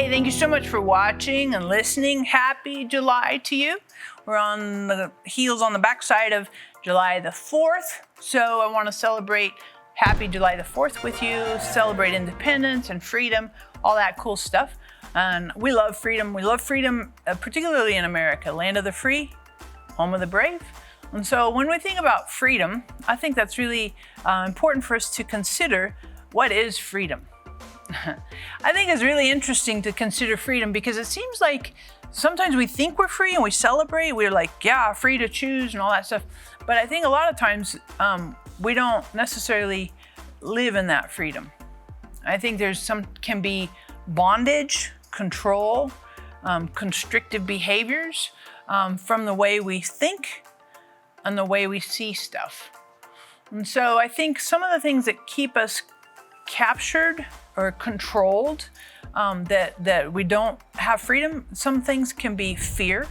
Hey, thank you so much for watching and listening. Happy July to you. We're on the heels on the backside of July the 4th. So I want to celebrate Happy July the 4th with you, celebrate independence and freedom, all that cool stuff. And we love freedom. We love freedom, particularly in America, land of the free, home of the brave. And so when we think about freedom, I think that's really important for us to consider what is freedom. I think it's really interesting to consider freedom because it seems like sometimes we think we're free and we celebrate. We're like, yeah, free to choose and all that stuff. But I think a lot of times we don't necessarily live in that freedom. I think can be bondage, control, constrictive behaviors from the way we think and the way we see stuff. And so I think some of the things that keep us captured or controlled, that we don't have freedom, some things can be fear.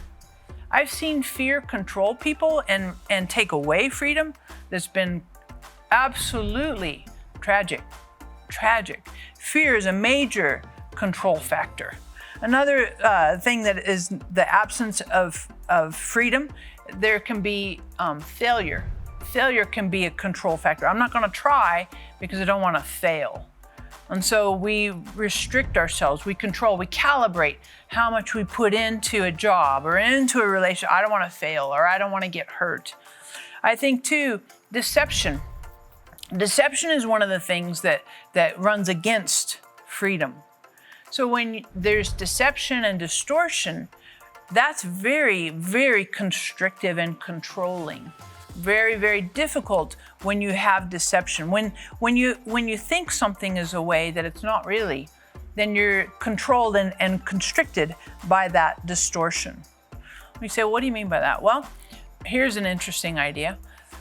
I've seen fear control people and take away freedom. That's been absolutely tragic. Fear is a major control factor. Another thing that is the absence of freedom, there can be failure. Failure can be a control factor. I'm not going to try because I don't want to fail. And so we restrict ourselves, we control, we calibrate how much we put into a job or into a relationship. I don't want to fail or I don't want to get hurt. I think too, deception. Deception is one of the things that runs against freedom. So when there's deception and distortion, that's very, very constrictive and controlling. Very, very difficult when you have deception. When you think something is a way that it's not really, then you're controlled and constricted by that distortion. You say, what do you mean by that? Well, here's an interesting idea.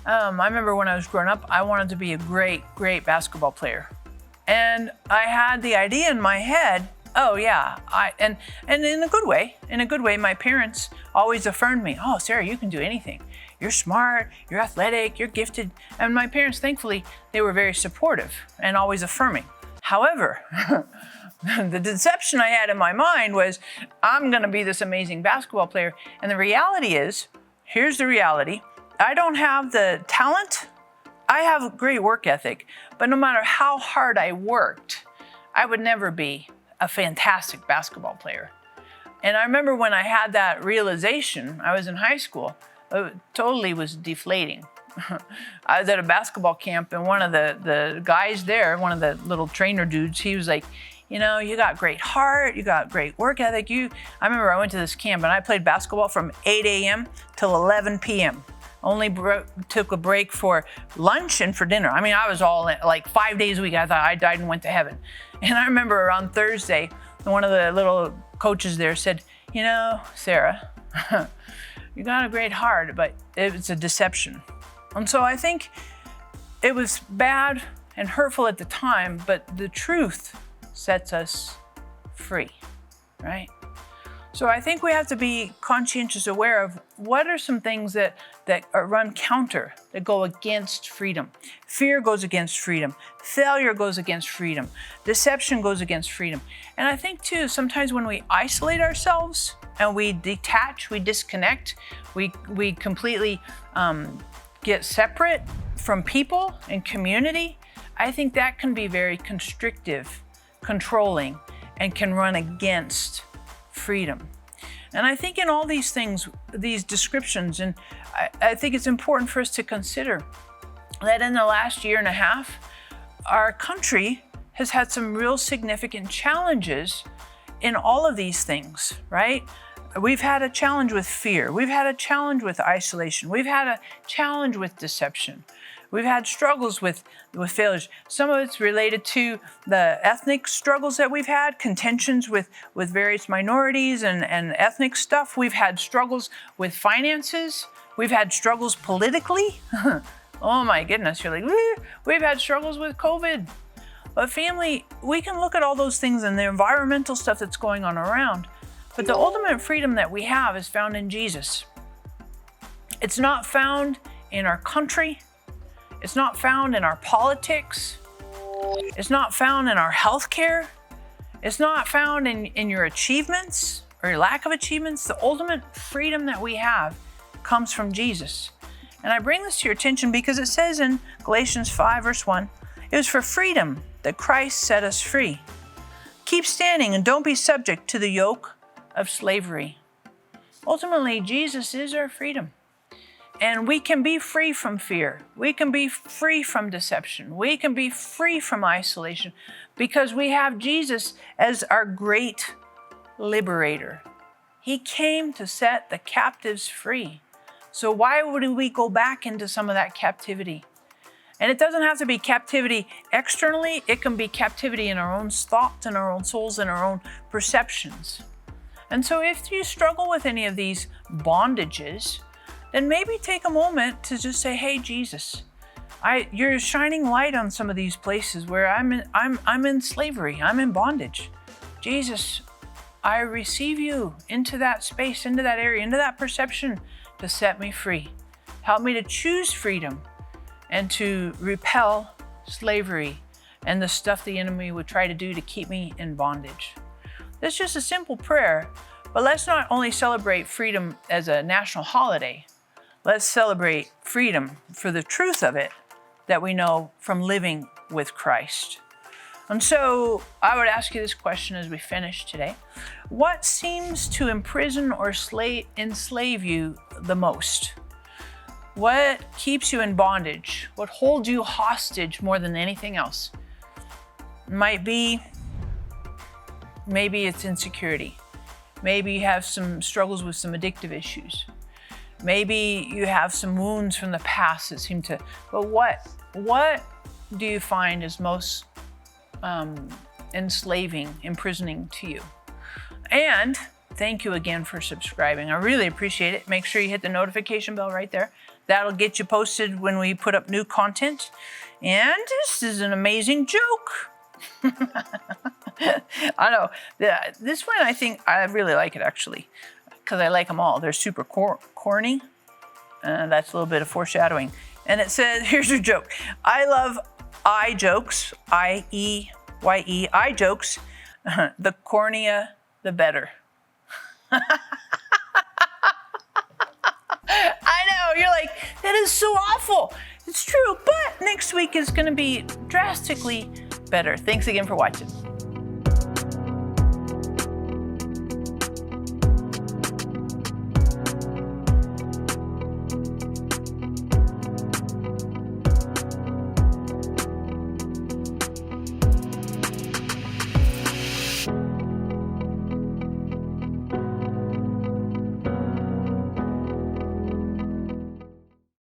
I remember when I was growing up, I wanted to be a great, great basketball player. And I had the idea in my head, oh yeah, and in a good way, my parents always affirmed me. Oh, Sarah, you can do anything. You're smart, you're athletic, you're gifted. And my parents, thankfully, they were very supportive and always affirming. However, the deception I had in my mind was, I'm gonna be this amazing basketball player. And the reality is, here's the reality. I don't have the talent. I have a great work ethic, but no matter how hard I worked, I would never be a fantastic basketball player. And I remember when I had that realization, I was in high school, it totally was deflating. I was at a basketball camp and one of the guys there, one of the little trainer dudes, he was like, you know, you got great heart, you got great work ethic. I remember I went to this camp and I played basketball from 8 a.m. till 11 p.m. Only took a break for lunch and for dinner. I mean, I was all in, like 5 days a week. I thought I died and went to heaven. And I remember on Thursday, one of the little coaches there said, you know, Sarah, you got a great heart, but it's a deception. And so I think it was bad and hurtful at the time, but the truth sets us free, right? So I think we have to be conscientious aware of what are some things that run counter, that go against freedom. Fear goes against freedom. Failure goes against freedom. Deception goes against freedom. And I think too, sometimes when we isolate ourselves and we detach, we disconnect, we completely get separate from people and community, I think that can be very constrictive, controlling, and can run against freedom. And I think in all these things, these descriptions, and I think it's important for us to consider that in the last year and a half, our country has had some real significant challenges in all of these things, right? We've had a challenge with fear. We've had a challenge with isolation. We've had a challenge with deception. We've had struggles with failures. Some of it's related to the ethnic struggles that we've had, contentions with various minorities and ethnic stuff. We've had struggles with finances. We've had struggles politically. Oh my goodness, you're like, we've had struggles with COVID. But family, we can look at all those things and the environmental stuff that's going on around. But the ultimate freedom that we have is found in Jesus. It's not found in our country. It's not found in our politics. It's not found in our healthcare. It's not found in your achievements or your lack of achievements. The ultimate freedom that we have comes from Jesus. And I bring this to your attention because it says in Galatians 5 verse 1, it was for freedom that Christ set us free. Keep standing and don't be subject to the yoke of slavery. Ultimately, Jesus is our freedom. And we can be free from fear. We can be free from deception. We can be free from isolation because we have Jesus as our great liberator. He came to set the captives free. So why would we go back into some of that captivity? And it doesn't have to be captivity externally. It can be captivity in our own thoughts and our own souls and our own perceptions. And so if you struggle with any of these bondages, then maybe take a moment to just say, hey, Jesus, you're shining light on some of these places where I'm in slavery, I'm in bondage. Jesus, I receive you into that space, into that area, into that perception to set me free. Help me to choose freedom and to repel slavery and the stuff the enemy would try to do to keep me in bondage. That's just a simple prayer, but let's not only celebrate freedom as a national holiday. Let's celebrate freedom for the truth of it that we know from living with Christ. And so I would ask you this question as we finish today. What seems to imprison or enslave you the most? What keeps you in bondage? What holds you hostage more than anything else? Maybe it's insecurity. Maybe you have some struggles with some addictive issues. Maybe you have some wounds from the past that seem to, but what do you find is most enslaving, imprisoning to you? And thank you again for subscribing. I really appreciate it. Make sure you hit the notification bell right there. That'll get you posted when we put up new content. And this is an amazing joke. I know. This one, I think I really like it actually, because I like them all. They're super corny. That's a little bit of foreshadowing. And it says, here's your joke. I love eye jokes, I-E-Y-E, eye jokes. The cornier, the better. I know, you're like, that is so awful. It's true, but next week is going to be drastically better. Thanks again for watching.